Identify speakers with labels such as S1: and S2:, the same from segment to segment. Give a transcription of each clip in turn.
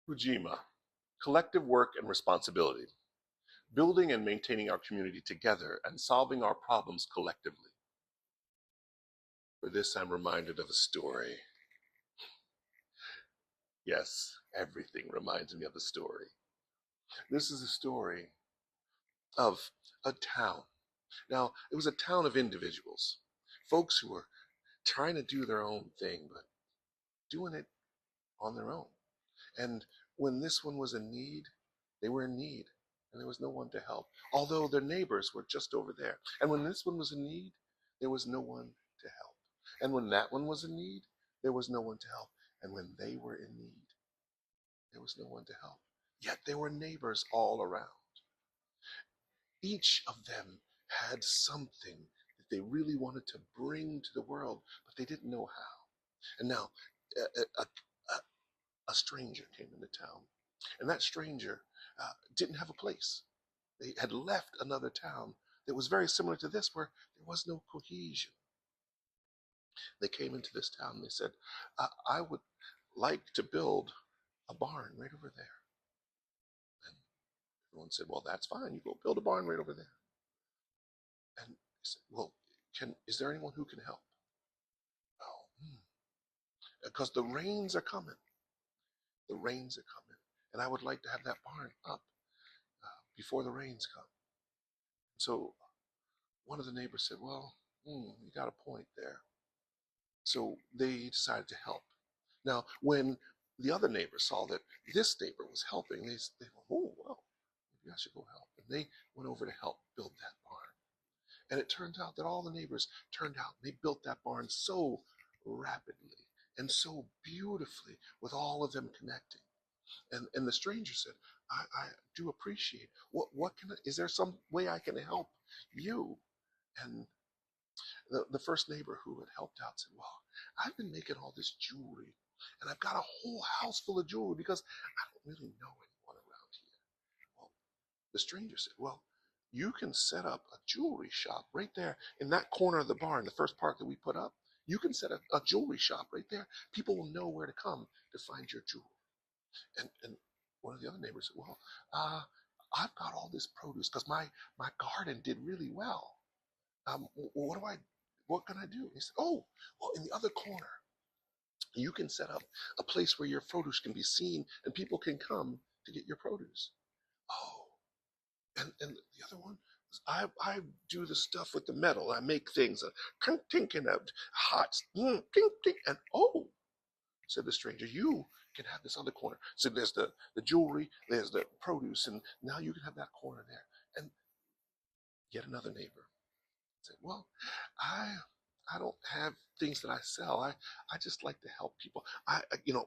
S1: Ujima, collective work and responsibility, building and maintaining our community together and solving our problems collectively. For this, I'm reminded of a story. Yes, everything reminds me of a story. This is a story of a town. Now, it was a town of individuals, folks who were trying to do their own thing, but doing it on their own. And when this one was in need, they were in need, and there was no one to help, although their neighbors were just over there. And when this one was in need, there was no one to help. And when that one was in need, there was no one to help. And when they were in need, there was no one to help. Yet there were neighbors all around. Each of them had something that they really wanted to bring to the world, but they didn't know how. And now, a, a, a stranger came into town, and that stranger didn't have a place. They had left another town that was very similar to this, where there was no cohesion. They came into this town and they said, I would like to build a barn right over there. And everyone said, well, that's fine. You go build a barn right over there. And he said, well, is there anyone who can help? Oh, because the rains are coming. The rains are coming. And I would like to have that barn up before the rains come. So one of the neighbors said, well, you got a point there. So they decided to help. Now, when the other neighbor saw that this neighbor was helping, they went, oh, well, maybe I should go help. And they went over to help build that barn. And it turned out that all the neighbors turned out and they built that barn so rapidly and so beautifully, with all of them connecting. And the stranger said, I do appreciate. Is there some way I can help you? And the first neighbor who had helped out said, well, I've been making all this jewelry, and I've got a whole house full of jewelry because I don't really know anyone around here. Well, the stranger said, well, you can set up a jewelry shop right there in that corner of the barn, the first part that we put up. You can set a jewelry shop right there. People will know where to come to find your jewelry. And one of the other neighbors said, well, I've got all this produce because my garden did really well. What can I do? He said, oh, well, in the other corner, you can set up a place where your produce can be seen and people can come to get your produce. Oh, and the other one, I do the stuff with the metal. I make things, tink, tink, and hot, tink, tink, and oh, said the stranger, you can have this other corner. So there's the jewelry, there's the produce, and now you can have that corner there. And yet another neighbor said, well, I don't have things that I sell. I just like to help people.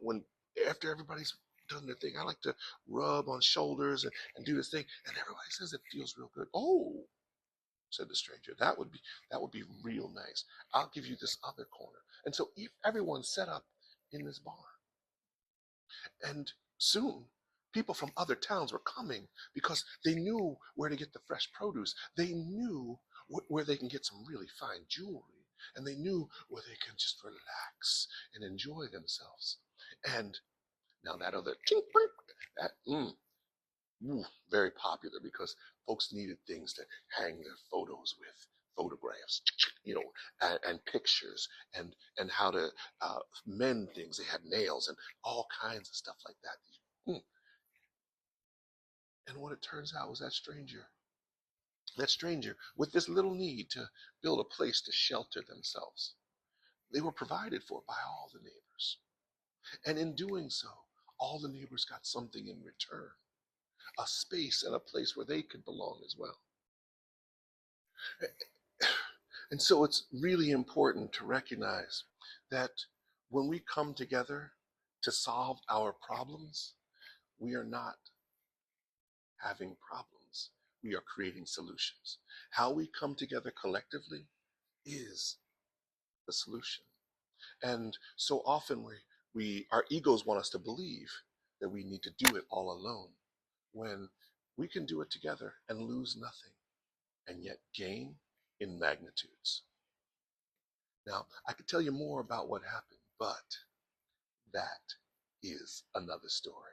S1: When after everybody's done their thing, I like to rub on shoulders and do this thing, and everybody says it feels real good. Oh, said the stranger, that would be real nice. I'll give you this other corner. And so if everyone set up in this barn, and soon people from other towns were coming because they knew where to get the fresh produce. They knew where they can get some really fine jewelry, and they knew where they can just relax and enjoy themselves. And now that other chink, that very popular because folks needed things to hang their photos with, photographs, and pictures, and how to mend things. They had nails and all kinds of stuff like that. And what it turns out was that stranger with this little need to build a place to shelter themselves, they were provided for by all the neighbors. And in doing so, all the neighbors got something in return, a space and a place where they could belong as well. And so it's really important to recognize that when we come together to solve our problems, we are not having problems. We are creating solutions. How we come together collectively is the solution. And so often our egos want us to believe that we need to do it all alone, when we can do it together and lose nothing and yet gain in magnitudes. Now, I could tell you more about what happened, but that is another story.